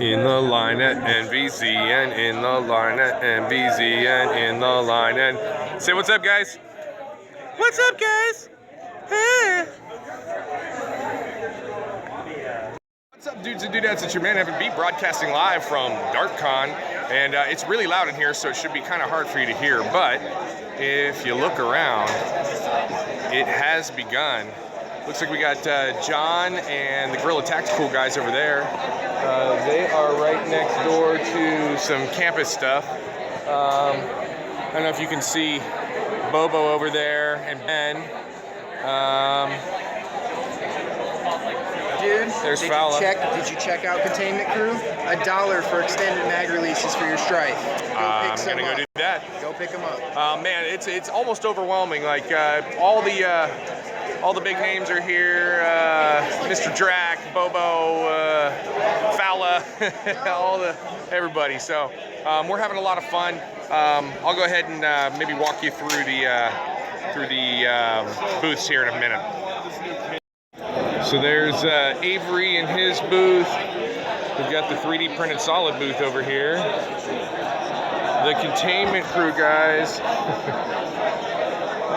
In the line at NVZ and in the line at NVZ and in the line and say what's up, guys. What's up, guys? Hey. What's up, dudes and dudettes? It's your man Evan B, broadcasting live from Dartcon, and it's really loud in here, so it should be kind of hard for you to hear. But if you look around, it has begun. Looks like we got John and the Gorilla Tactical guys over there. They are right next door to some campus stuff. I don't know if you can see Bobo over there and Ben. Dude, there's Fowler. Did you check out Containment Crew? $1 for extended mag releases for your Strife. I'm gonna go do that. Go pick them up. Man, it's almost overwhelming. Like all the big names are here. Mr. Drac, Bobo, Fowler, everybody. So we're having a lot of fun. I'll go ahead and maybe walk you through the booths here in a minute. So there's Avery in his booth. We've got the 3D printed solid booth over here. The Containment Crew guys.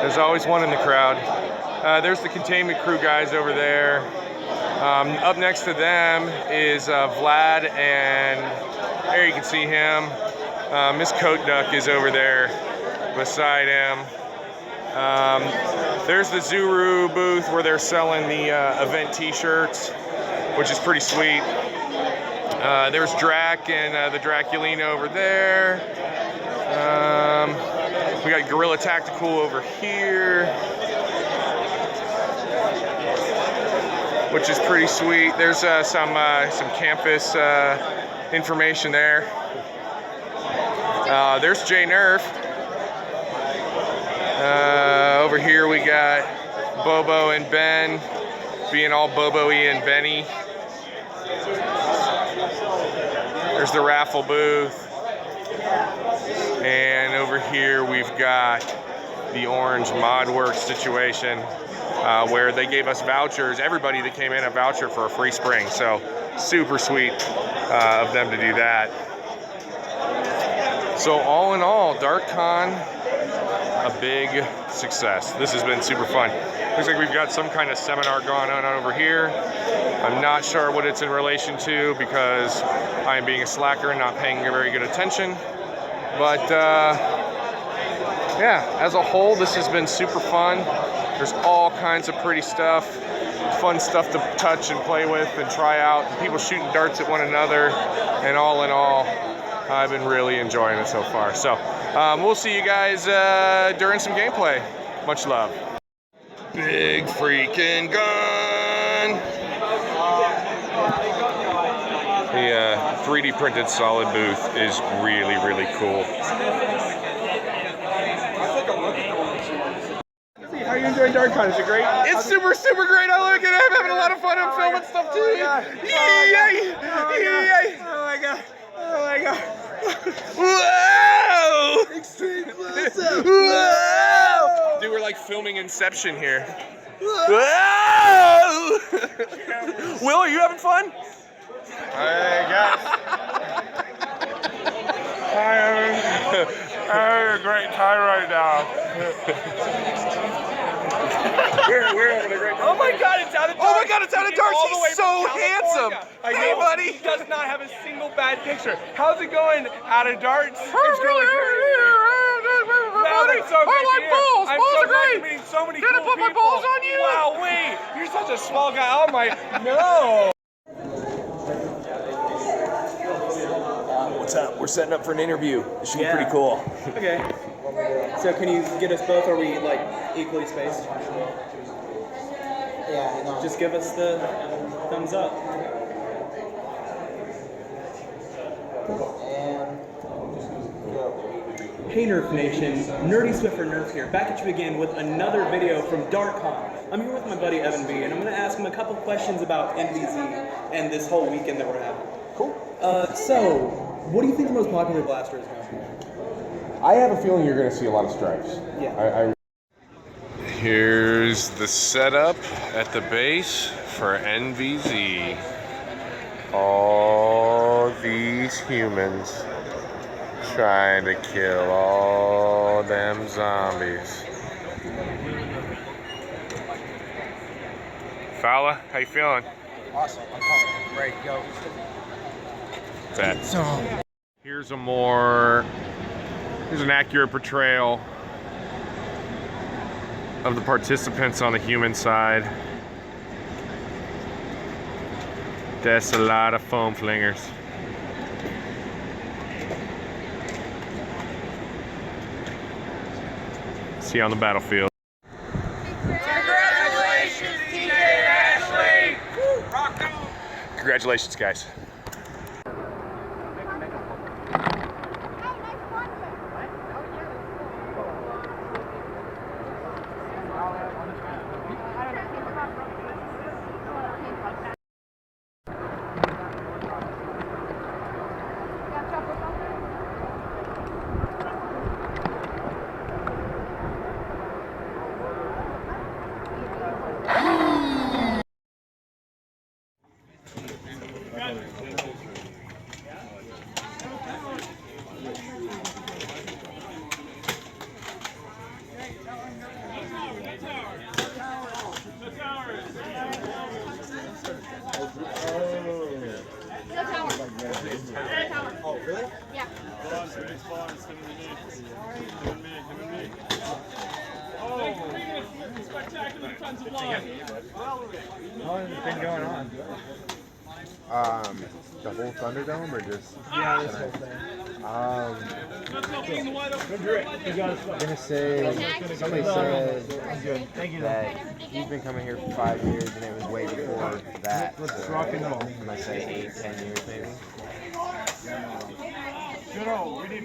There's always one in the crowd. There's the Containment Crew guys over there. Up next to them is Vlad, and there you can see him. Miss Coat Duck is over there beside him. There's the Zuru booth where they're selling the event t-shirts, which is pretty sweet. There's Drac and the Draculina over there. We got Gorilla Tactical over here, which is pretty sweet. There's some campus information there. There's J Nerf. Over here we got Bobo and Ben being all Bobo-y and Benny. There's the raffle booth. And over here we've got the Orange ModWorks situation where they gave us vouchers. Everybody that came in a voucher for a free spring. So super sweet of them to do that. So all in all, Dartcon, a big success. This has been super fun. Looks like we've got some kind of seminar going on over here. I'm not sure what it's in relation to because I am being a slacker and not paying very good attention. But yeah, as a whole, this has been super fun. There's all kinds of pretty stuff, fun stuff to touch and play with and try out. People shooting darts at one another, and all in all, I've been really enjoying it so far. So we'll see you guys during some gameplay. Much love. Big freaking gun. The 3D printed solid booth is really, really cool. How are you enjoying Dartcon? Is it great? It's super, super great. I like it. I'm having a lot of fun. I'm filming stuff too. Oh my god. Oh my god. Whoa! Extreme close up. Whoa! Dude, we're like filming Inception here. Whoa! Will, are you having fun? I guess. I'm having a great time right now. We're having a great time. Oh my god, it's out of darts! Oh my god, it's out of darts! He's so handsome! Hey, buddy! He does not have a single bad picture. How's it going out of darts? It's really great. So I like balls! Balls are great! Meeting so many Can I cool put my people. balls on you? Wow, wait! You're such a small guy. Oh my, no! What's up? We're setting up for an interview. It should be pretty cool. Okay. So can you get us both? Are we like equally spaced? Yeah, no. Just give us the thumbs up. Hey Nerf Nation, Nerdy Swiffer Nerf here, back at you again with another video from Dartcon. I'm here with my buddy Evan B, and I'm going to ask him a couple questions about NVZ and this whole weekend that we're having. Cool. So, what do you think the most popular blaster is going to be? I have a feeling you're going to see a lot of stripes. Yeah. Here's the setup at the base for NVZ. All these humans trying to kill all them zombies. Fowler, how you feeling? Awesome. I'm calling. Ready to go. Here's an accurate portrayal of the participants on the human side. That's a lot of foam flingers. See you on the battlefield. Congratulations, TJ Ashley! Rock on! Congratulations, guys. Oh, really? Yeah. How long has it been going on? The whole Thunderdome or just? Yeah, this whole thing. I'm gonna say somebody said that he's been coming here for 5 years and it was way before that. Let's rock and roll. I'm gonna say 8, 10 years maybe. General, we need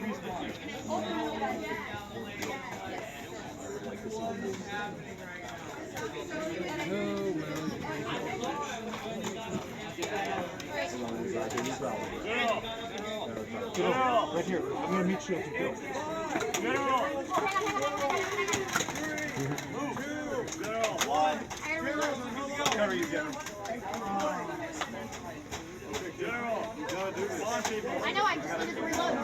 General, right here. I'm gonna meet you at the door. General! General, one! Cover you, General. General, you gotta do this. I know, I just needed to reload.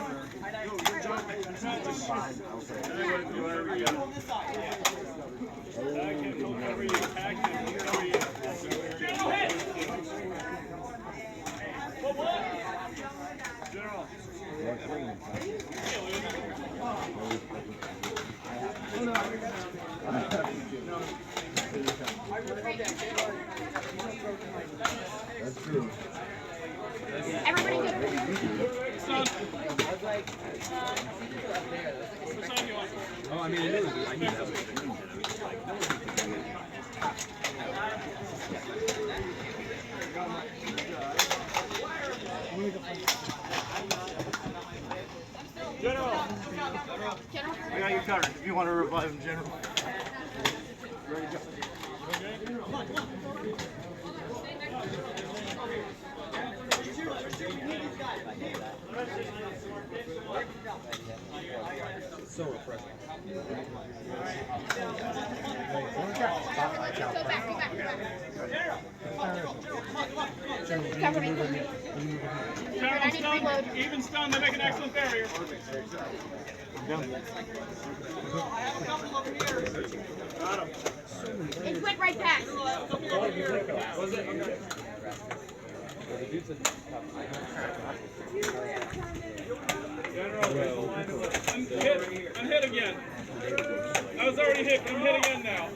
That's true. Everybody good? Oh, I mean, I knew that. General! General? I got you covered if you want to revive him, General. Ready to go. So refreshing. Go back. Cover me. General, I need to reload. even stun, they make an excellent barrier. It went right past. General, I'm hit again. I was already hit, but I'm hit again now.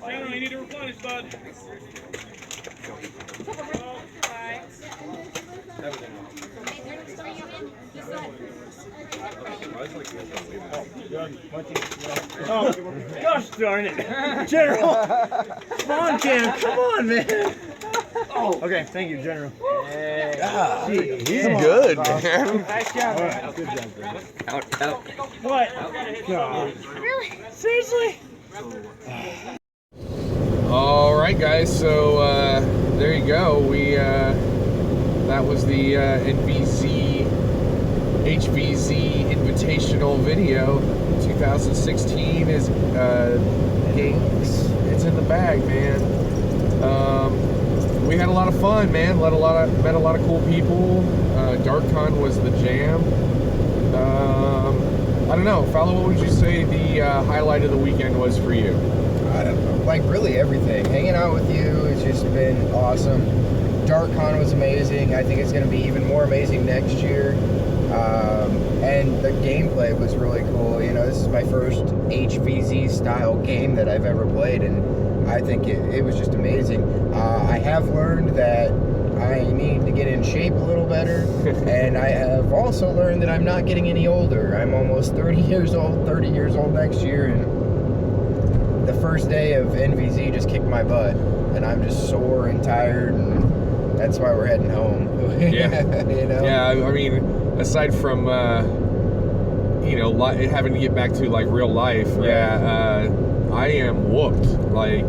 General, you need to replenish, bud. Oh, gosh darn it. General! Come on, Cam. Come on, man. Oh, okay. Thank you, General. Yeah, he's good, man. Nice job. All right. Good job, bro. Out. What? God. Really? Seriously? All right, guys. So there you go. That was the NVZ HVZ Invitational video. 2016 is games. It's in the bag, man. We had a lot of fun, man. Met a lot of cool people. Dartcon was the jam. I don't know, Fowler, what would you say the highlight of the weekend was for you? I don't know, like really everything. Hanging out with you has just been awesome. Dartcon was amazing. I think it's going to be even more amazing next year. And the gameplay was really cool. You know, this is my first HVZ style game that I've ever played, and I think it was just amazing. I have learned that I need to get in shape a little better, and I have also learned that I'm not getting any older. I'm almost 30 years old next year, and the first day of NVZ just kicked my butt, and I'm just sore and tired, and that's why we're heading home. Yeah. You know? Yeah, I mean, aside from, you know, having to get back to, like, real life, right. Yeah, I am whooped. Like,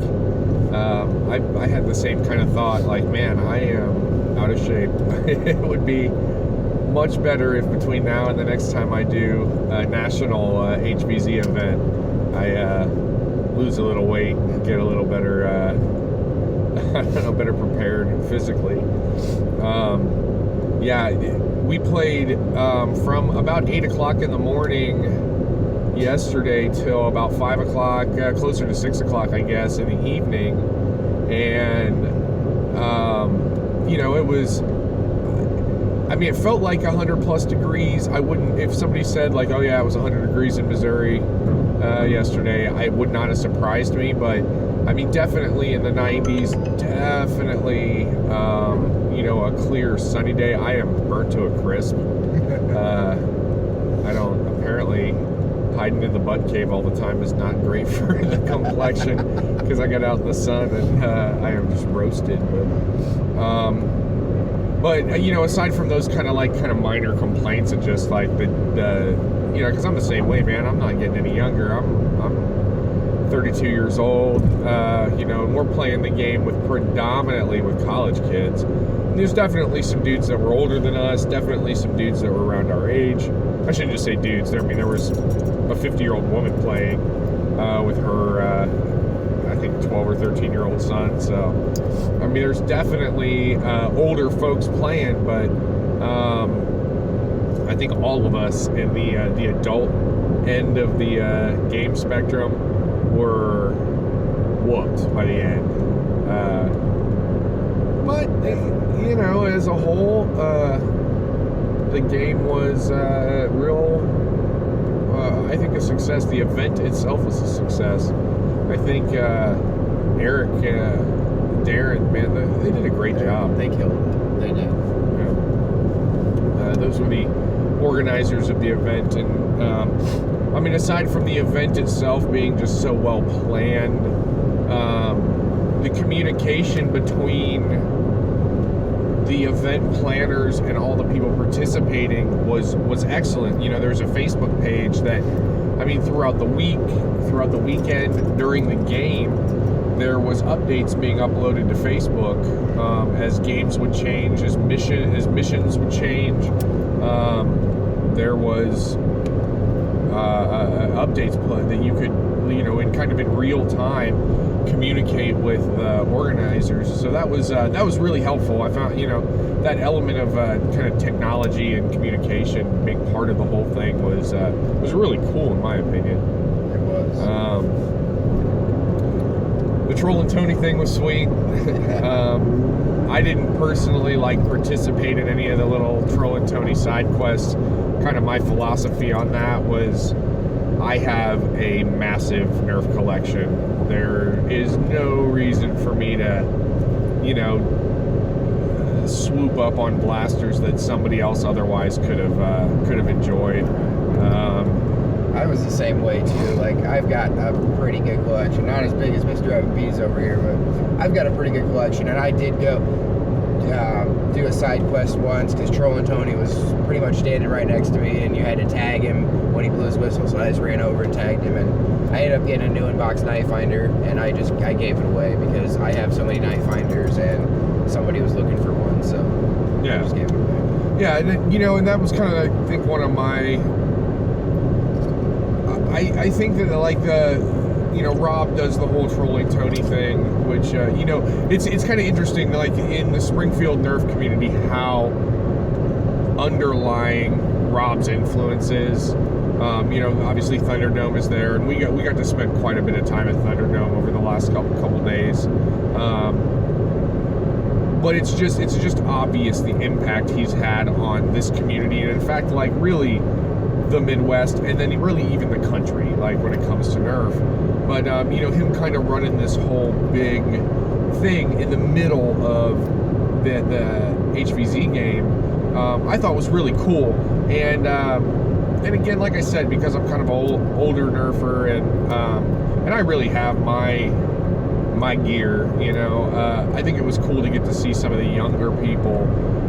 I had the same kind of thought, like, man, I am out of shape. It would be much better if between now and the next time I do a national HVZ event, I lose a little weight and get a little better, I don't know, better prepared physically. Yeah, we played from about 8 o'clock in the morning yesterday till about 5 o'clock, closer to 6 o'clock, I guess, in the evening. And, you know, it was, I mean, it felt like 100 plus degrees. I wouldn't, if somebody said like, oh yeah, it was 100 degrees in Missouri yesterday, it would not have surprised me. But I mean, definitely in the 90s, definitely, you know, a clear sunny day. I am burnt to a crisp. I don't, apparently hiding in the butt cave all the time is not great for the complexion, because I got out in the sun and I am just roasted. But you know, aside from those kind of minor complaints and just like the you know, because I'm the same way, man. I'm not getting any younger. I'm 32 years old, you know, and we're playing the game with predominantly with college kids. And there's definitely some dudes that were older than us, definitely some dudes that were around our age. I shouldn't just say dudes. I mean, there was a 50-year-old woman playing with her, I think, 12 or 13-year-old son. So, I mean, there's definitely older folks playing, but I think all of us in the adult end of the game spectrum were whooped by the end. But, you know, as a whole, the game was real, I think, a success. The event itself was a success. I think Eric, Darren, man, they did a great job. They killed it. They did. Yeah. Those were the organizers of the event. And, I mean, aside from the event itself being just so well planned, the communication between the event planners and all the people participating was excellent. You know, there's a Facebook page that, I mean, throughout the weekend, during the game, there was updates being uploaded to Facebook as games would change, as missions would change. There was updates that you could, you know, in kind of in real time, communicate with organizers. So that was really helpful. I found, you know, that element of kind of technology and communication being part of the whole thing was really cool, in my opinion. It was. The Troll and Tony thing was sweet. I didn't personally participate in any of the little Troll and Tony side quests. Kind of my philosophy on that was, I have a massive Nerf collection. There is no reason for me to, you know, swoop up on blasters that somebody else otherwise could have enjoyed. I was the same way too. Like, I've got a pretty good collection. Not as big as Mr. Evan B's over here, but I've got a pretty good collection. And I did go do a side quest once because Troll and Tony was pretty much standing right next to me, and you had to tag him when he blew his whistle. So I just ran over and tagged him, and I ended up getting a new in-box knife finder, and I gave it away because I have so many knife finders, and somebody was looking for one, so yeah, I just gave it away. Yeah, and you know, and that was kind of, I think, one of my. I think that you know, Rob does the whole trolling Tony thing, which you know, it's kind of interesting, like in the Springfield Nerf community, how underlying Rob's influence is. You know, obviously Thunderdome is there, and we got to spend quite a bit of time at Thunderdome over the last couple days. But it's just obvious the impact he's had on this community, and in fact, like really the Midwest, and then really even the country, like when it comes to Nerf. But you know, him kind of running this whole big thing in the middle of the HVZ game, I thought was really cool. And again, like I said, because I'm kind of an older Nerfer, and I really have my gear, you know, I think it was cool to get to see some of the younger people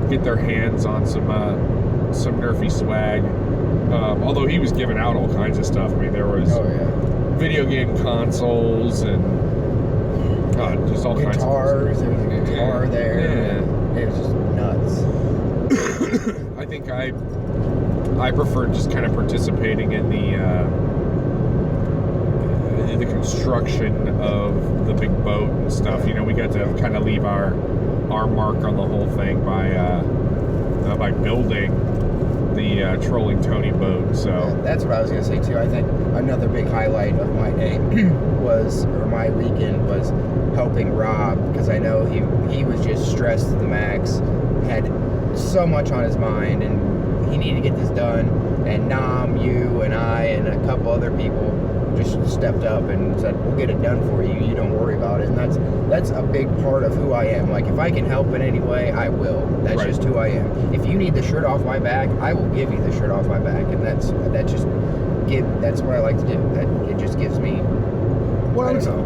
get their hands on some Nerfy swag. Although he was giving out all kinds of stuff. I mean, there was video game consoles and just all kinds of guitars. There was a guitar there. Yeah. It was just nuts. I think I prefer just kind of participating in the construction of the big boat and stuff. You know, we got to kind of leave our mark on the whole thing by building the Trolling Tony boat. So that's what I was going to say too. I think another big highlight of my day my weekend was helping Rob, because I know he was just stressed to the max, had so much on his mind, and he needed to get this done. And Nam, you, and I, and a couple other people just stepped up and said, we'll get it done for you. You don't worry about it. And that's a big part of who I am. Like, if I can help in any way, I will. That's just who I am. If you need the shirt off my back, I will give you the shirt off my back. And that's what I like to do. That it just gives me. Well, I don't know.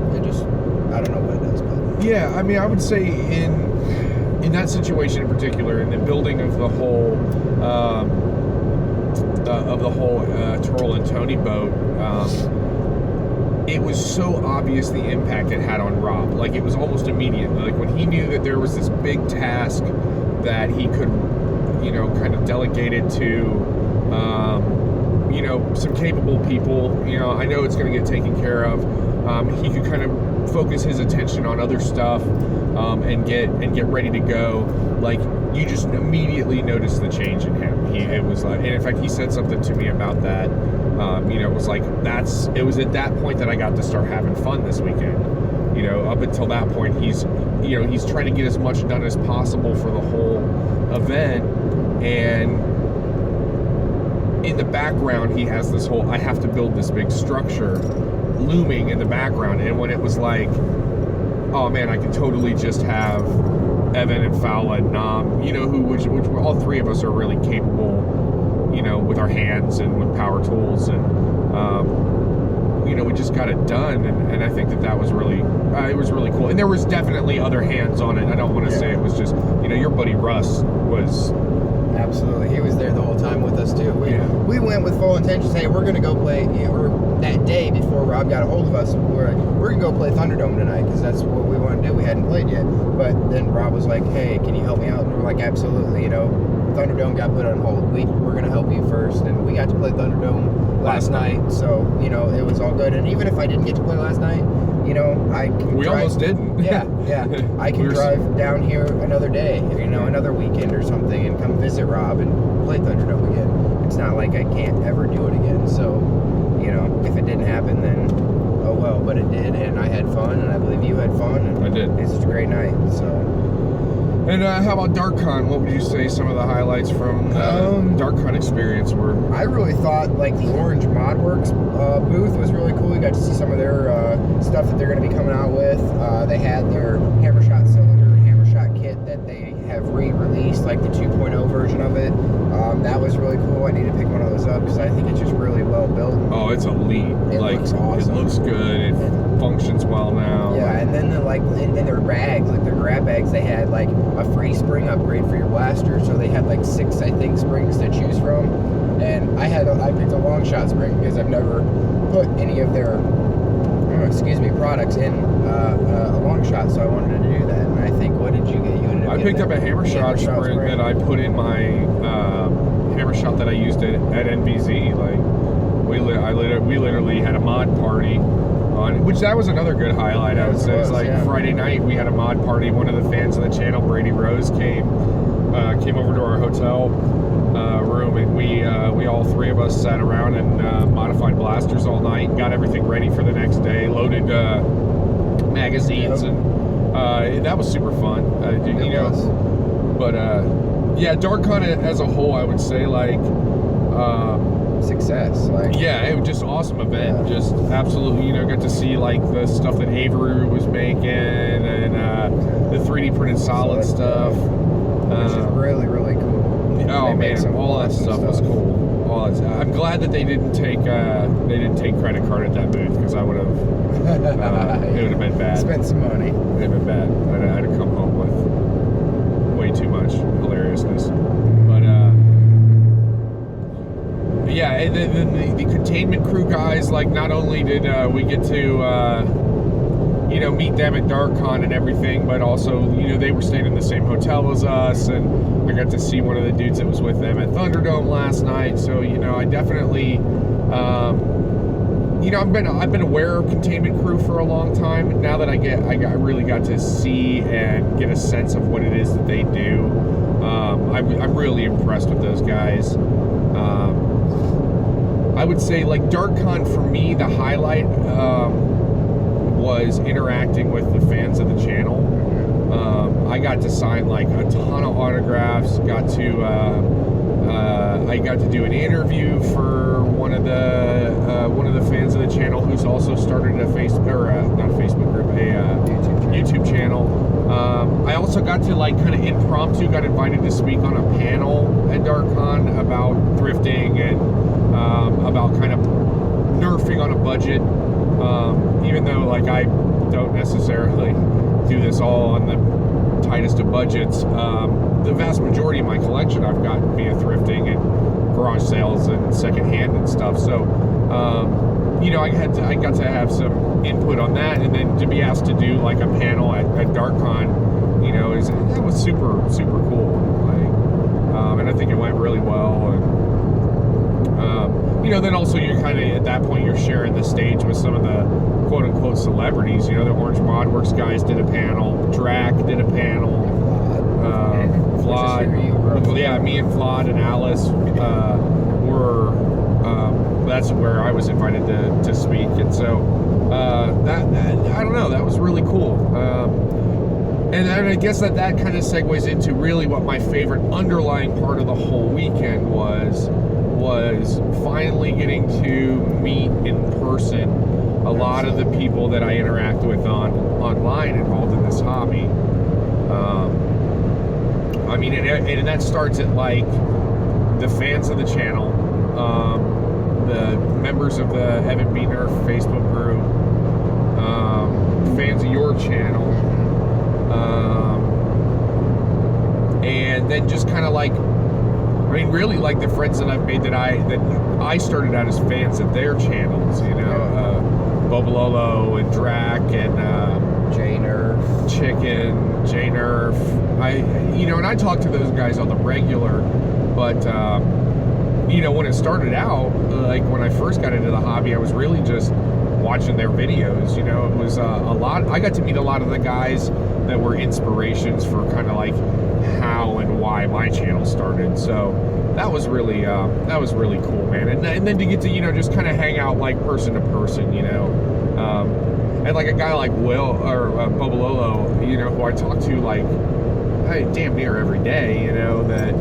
I don't know what it does, but yeah, I mean, I would say in that situation in particular, in the building of the whole Troll and Tony boat, it was so obvious the impact it had on Rob. Like, it was almost immediate. Like, when he knew that there was this big task that he could, you know, kind of delegate it to, you know, some capable people. You know, I know it's going to get taken care of. He could kind of focus his attention on other stuff and get ready to go. Like, you just immediately noticed the change in him. It was like, and in fact, he said something to me about that. You know, it was like, it was at that point that I got to start having fun this weekend. You know, up until that point, he's trying to get as much done as possible for the whole event, and in the background, he has this whole, I have to build this big structure looming in the background. And when it was like, oh man, I can totally just have Evan and Fowler and Nam, you know, which all three of us are really capable, you know, with our hands and with power tools, and you know, we just got it done, and I think that was really it was really cool. And there was definitely other hands on it. I don't want to say it was just, you know, your buddy Russ was absolutely, he was there the whole time with us too. We went with full intentions. Hey, we're gonna go play. That day before Rob got a hold of us, we're gonna go play Thunderdome tonight, because that's what we want to do. We hadn't played yet, but then Rob was like, hey, can you help me out? And we're like, absolutely. You know, Thunderdome got put on hold. We're gonna help you first, and we got to play Thunderdome last night. So, you know, it was all good. And even if I didn't get to play last night, you know, we almost didn't. Yeah. I can drive down here another day, you know, another weekend or something, and come visit Rob and play Thunderdome again. It's not like I can't ever do it again. So, you know, if it didn't happen, then oh well. But it did, and I had fun, and I believe you had fun. And I did. It's just a great night. So. And how about Dartcon? What would you say some of the highlights from Dartcon experience were? I really thought, like, the Orange ModWorks booth was really cool. We got to see some of their stuff that they're going to be coming out with. They had their Hammershot cylinder and Hammershot kit that they have re-released, like the 2.0 version of it. That was really cool. I need to pick one of those up, because I think it's just really well built. Oh, it's elite. It looks awesome. It looks good. It functions well now. Yeah, and then in their bags, like their grab bags, they had like a free spring upgrade for your blaster. So they had like 6, I think, springs to choose from. And I picked a long shot spring, because I've never put any of their products in a long shot, so I wanted to do that. And I think, what did you get? I picked up a Hammershot spring that I put in my Hammershot that I used at NVZ. Like, we literally had a mod party, which that was another good highlight. I would say it's like Friday night we had a mod party. One of the fans of the channel, Brady Rose, came over to our hotel room, and we all three of us sat around and modified blasters all night and got everything ready for the next day. Loaded magazines, and that was super fun. But yeah, Dartcon as a whole, I would say like. Success, like it was just awesome event. Just absolutely, got to see like the stuff that Avery was making and the 3D printed solid stuff, which is really cool. Oh man, all that stuff was cool. I'm glad that they didn't take credit card at that booth, because I would have it would have been bad. Spent some money. It would have been bad. I'd have come home with way too much hilariousness. But yeah, the containment crew guys, like, not only did we get to meet them at Dartcon and everything, but also they were staying in the same hotel as us, and I got to see one of the dudes that was with them at Thunderdome last night. So I definitely I've been aware of containment crew for a long time. Now that I really got to see and get a sense of what it is that they do, I'm really impressed with those guys. I would say, like, Dartcon for me, the highlight was interacting with the fans of the channel. I got to sign like a ton of autographs. I got to do an interview for one of the fans of the channel, who's also started a YouTube channel. I also got to, like, kind of impromptu got invited to speak on a panel at Dartcon about thrifting and about kind of nerfing on a budget. Even though, like, I don't necessarily do this all on the tightest of budgets, the vast majority of my collection I've got via thrifting and garage sales and secondhand and stuff. So, I got to have some input on that, and then to be asked to do like a panel at Dartcon, that was super cool. Like, and I think it went really well. And then also you're kind of at that point you're sharing the stage with some of the quote unquote celebrities. The Orange Modworks guys did a panel. Drac did a panel. Vlad, me and Vlad and Alice were. That's where I was invited to speak, and so that I don't know. That was really cool. And I guess that kind of segues into really what my favorite underlying part of the whole weekend was finally getting to meet in person a lot of the people that I interact with online involved in this hobby. And that starts at, like, the fans of the channel, the members of the Evan B. Nerf Facebook group, fans of your channel, and then just kind of like, really, like, the friends that I've made that I started out as fans of their channels, Bobololo and Drac and J-Nerf, Chicken, J-Nerf. And I talk to those guys on the regular, but when it started out, like, when I first got into the hobby, I was really just watching their videos. It was a lot. I got to meet a lot of the guys that were inspirations for kind of like how and why my channel started. So that was really cool, man. And then to get to just kind of hang out, like, person to person, and like a guy like Will or Bobololo, who I talk to like damn near every day, that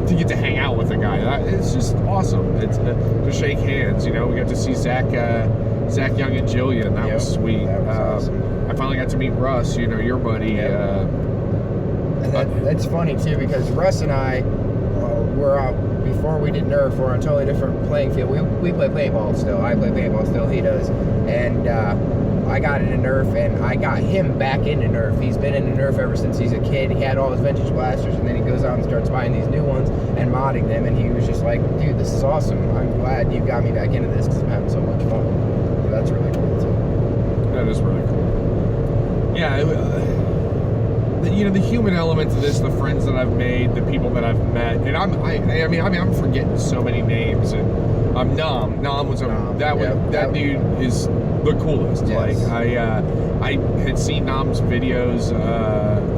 to get to hang out with a guy, it's just awesome. It's to shake hands. We got to see Zach Young and Jillian. That was sweet. That was awesome. I finally got to meet Russ, your buddy. And that's funny too, because Russ and I were out before we did Nerf. We're on a totally different playing field. We play paintball still. I play paintball still. He does. And I got into Nerf, and I got him back into Nerf. He's been into Nerf ever since he's a kid. He had all his vintage blasters, and then he goes out and starts buying these new ones and modding them. And he was just like, "Dude, this is awesome. I'm glad you got me back into this because I'm having so much fun." So that's really cool too. That is really cool. Yeah. The human element to this, the friends that I've made, the people that I've met, and I'm forgetting so many names. And Nam was that dude is the coolest. Yes. Like I had seen Nam's videos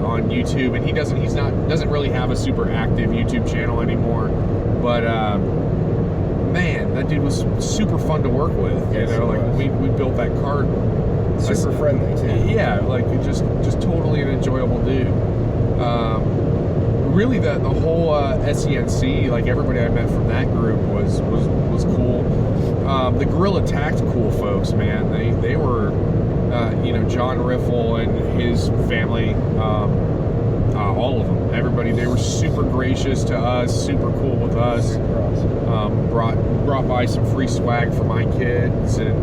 on YouTube, and he doesn't really have a super active YouTube channel anymore, but man, that dude was super fun to work with. Yes, you know, he like was. we built that cart. Super friendly too. Yeah, like just totally an enjoyable dude. Really, the whole SENC, like everybody I met from that group was cool. The Guerrilla Tactical folks, man, they were, you know, John Riffle and his family, all of them, everybody. They were super gracious to us, super cool with us. Super awesome. Brought by some free swag for my kids, and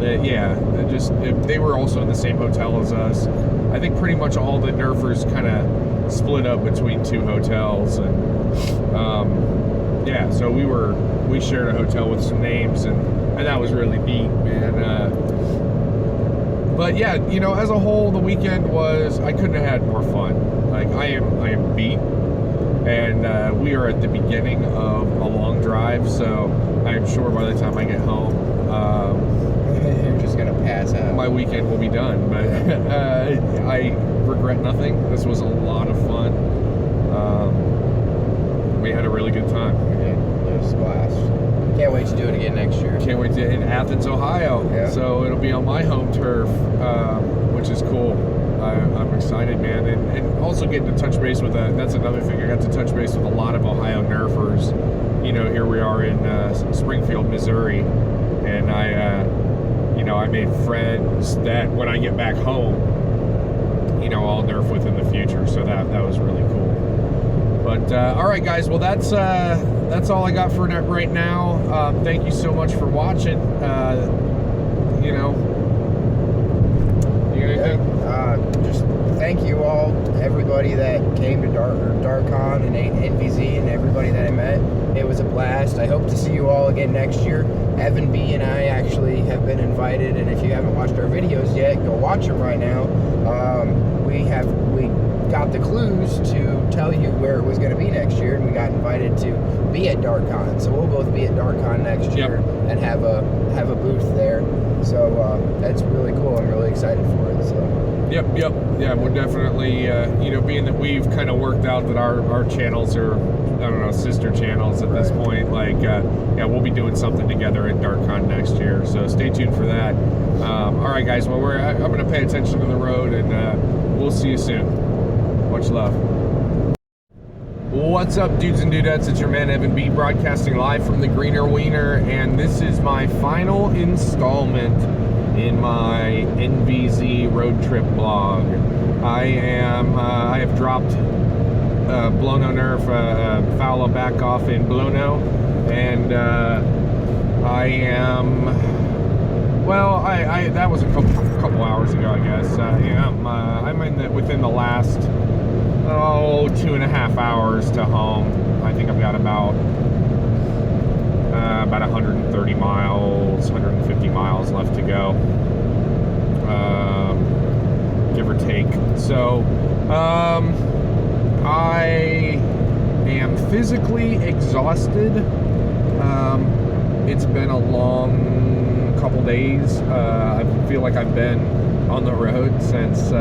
they were also in the same hotel as us. I think pretty much all the Nerfers kind of split up between two hotels, and so we shared a hotel with some names, and that was really neat, man. But yeah, you know, as a whole, the weekend I couldn't have had more fun. Like I am beat, and we are at the beginning of a long drive, so I am sure by the time I get home, You're just gonna pass out. my weekend will be done. But I regret nothing. This was a lot of fun. We had a really good time. It was a blast. Can't wait to do it again next year. Can't wait to in Athens, Ohio. Yeah. So it'll be on my home turf, which is cool. I'm excited, man, and also getting to touch base with that's another thing. I got to touch base with a lot of Ohio Nerfers. You know, here we are in Springfield, Missouri, and I made friends that when I get back home, you know, I'll Nerf with in the future. So that was really cool. But all right, guys. Well, that's all I got for right now. Thank you so much for watching. You got anything? Just thank you all, everybody that came to Dartcon and NVZ, and everybody that I met. It was a blast. I hope to see you all again next year. Evan B and I actually have been invited, and if you haven't watched our videos yet, go watch them right now. We got the clues to tell you where it was going to be next year, and we got invited to be at Dartcon. So we'll both be at Dartcon next year and have a booth there. So that's really cool. I'm really excited for it. So. Yep. Yeah, we're definitely, being that we've kind of worked out that our channels are, I don't know, sister channels at this point. Like, we'll be doing something together at Dartcon next year. So stay tuned for that. All right, guys. Well, I'm going to pay attention to the road, and we'll see you soon. Much love. What's up, dudes and dudettes? It's your man Evan B, broadcasting live from the Greener Wiener, and this is my final installment in my NVZ road trip blog. I have dropped Blono Nerf Fowler back off in Blono, and I am, that was a couple hours ago, I guess. I'm within the last 2.5 hours to home. I think I've got about 130 miles, 150 miles left to go, give or take. So I am physically exhausted. It's been a long couple days. I feel like I've been on the road since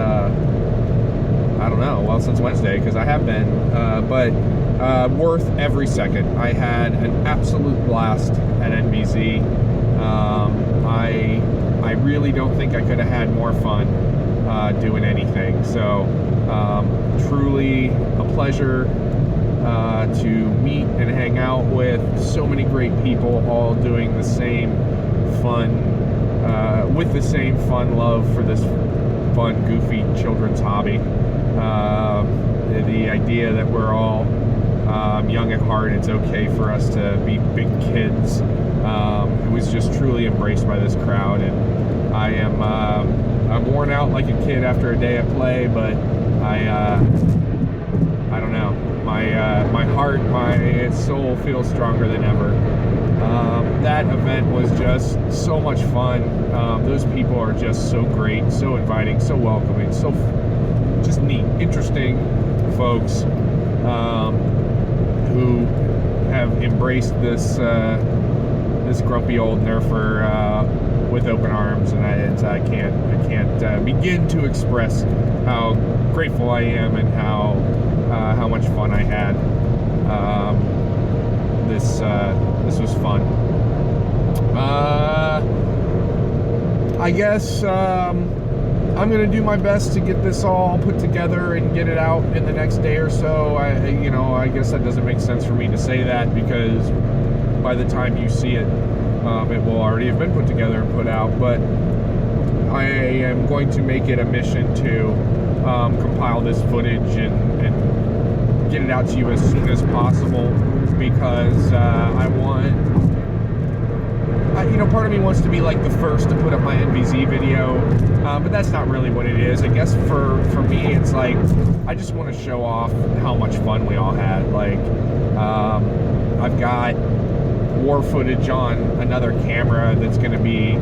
since Wednesday, because I have been, but worth every second. I had an absolute blast at NVZ. I really don't think I could have had more fun doing anything. So truly a pleasure to meet and hang out with so many great people, all doing the same fun, with the same fun love for this fun, goofy children's hobby. The idea that we're all young at heart, it's okay for us to be big kids. It was just truly embraced by this crowd, and I'm worn out like a kid after a day of play, but I don't know. My heart, my soul feels stronger than ever. That event was just so much fun. Those people are just so great, so inviting, so welcoming, so just neat, interesting folks who have embraced this grumpy old Nerfer with open arms, and I can't begin to express how grateful I am and how much fun I had. This was fun. I guess I'm gonna do my best to get this all put together and get it out in the next day or so. I guess that doesn't make sense for me to say that, because by the time you see it, it will already have been put together and put out. But I am going to make it a mission to compile this footage and get it out to you as soon as possible, because I want, part of me wants to be like the first to put up my NVZ video, but that's not really what it is. I guess for me, it's like, I just want to show off how much fun we all had. Like, I've got war footage on another camera that's going to be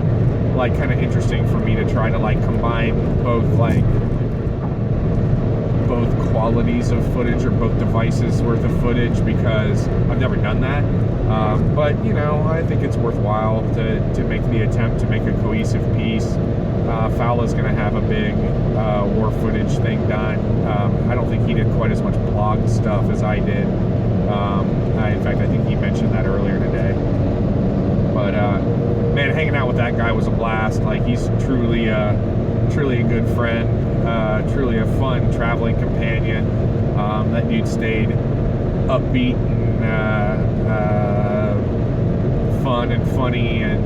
like kind of interesting for me to try to like combine both qualities of footage, or both devices worth of footage, because I've never done that. But I think it's worthwhile to make the attempt to make a cohesive piece. Fowler's going to have a big war footage thing done. I don't think he did quite as much blog stuff as I did. In fact, I think he mentioned that earlier today. But man, hanging out with that guy was a blast. Like, he's truly a good friend, truly a fun traveling companion. That dude stayed upbeat and fun and funny, and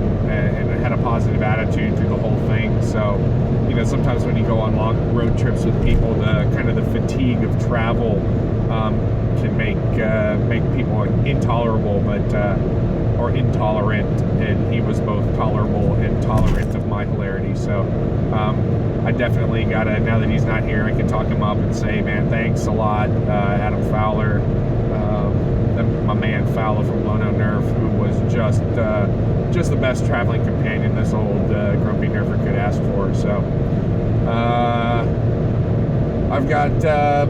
had a positive attitude through the whole thing. So, sometimes when you go on long road trips with people, the kind of the fatigue of travel can make people intolerable, or intolerant, and he was both tolerable and tolerant of my hilarity. So I definitely gotta, now that he's not here, I can talk him up and say, man, thanks a lot, Adam Fowler, my man Fowler from Lono Nerf, who was just the best traveling companion this old grumpy Nerfer could ask for. So I've got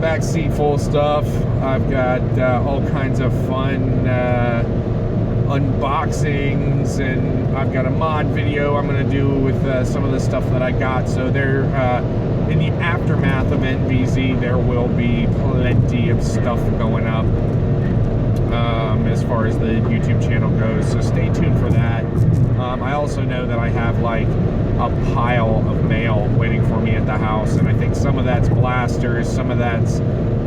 back seat full stuff. I've got all kinds of fun unboxings, and I've got a mod video I'm going to do with some of the stuff that I got. So there, in the aftermath of NVZ, there will be plenty of stuff going up as far as the YouTube channel goes. So stay tuned for that. I also know that I have like a pile of mail waiting for me at the house, and I think some of that's blasters, some of that's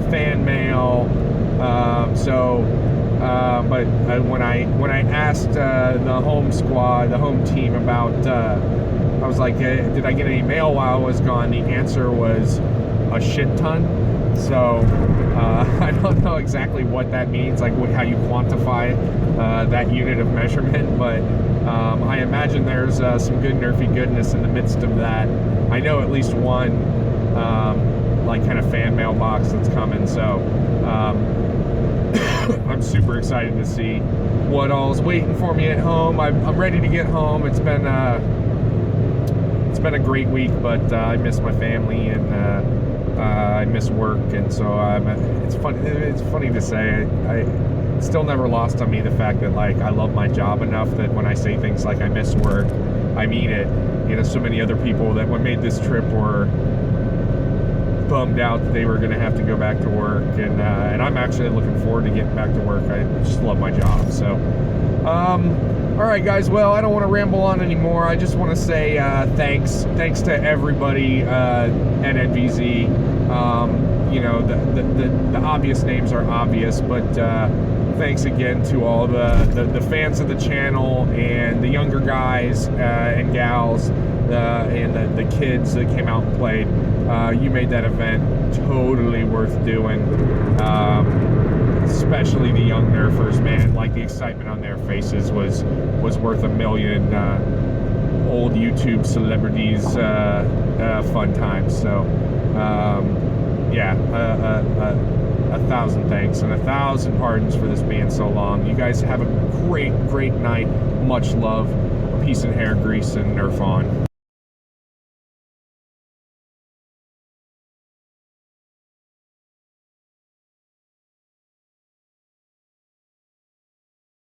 fan mail. But when I asked the home squad, the home team about, I was like, did I get any mail while I was gone? The answer was a shit ton. So I don't know exactly what that means, like how you quantify that unit of measurement, but I imagine there's some good Nerfy goodness in the midst of that. I know at least one like kind of fan mail box that's coming. So I'm super excited to see what all's waiting for me at home. I'm ready to get home. It's been a great week, but I miss my family, and I miss work, and so it's funny to say, I still never lost on me the fact that like I love my job enough that when I say things like I miss work, I mean it. So many other people that when made this trip were bummed out that they were going to have to go back to work, and I'm actually looking forward to getting back to work. I just love my job. So all right, guys, well, I don't want to ramble on anymore. I just want to say thanks to everybody at NVZ. The obvious names are obvious, but thanks again to all the fans of the channel, and the younger guys and gals, and the kids that came out and played. You made that event totally worth doing. Especially the young Nerfers, man. Like, the excitement on their faces was worth a million old YouTube celebrities fun times. So yeah, 1,000 thanks and 1,000 pardons for this being so long. You guys have a great night. Much love, peace and hair grease, and Nerf on.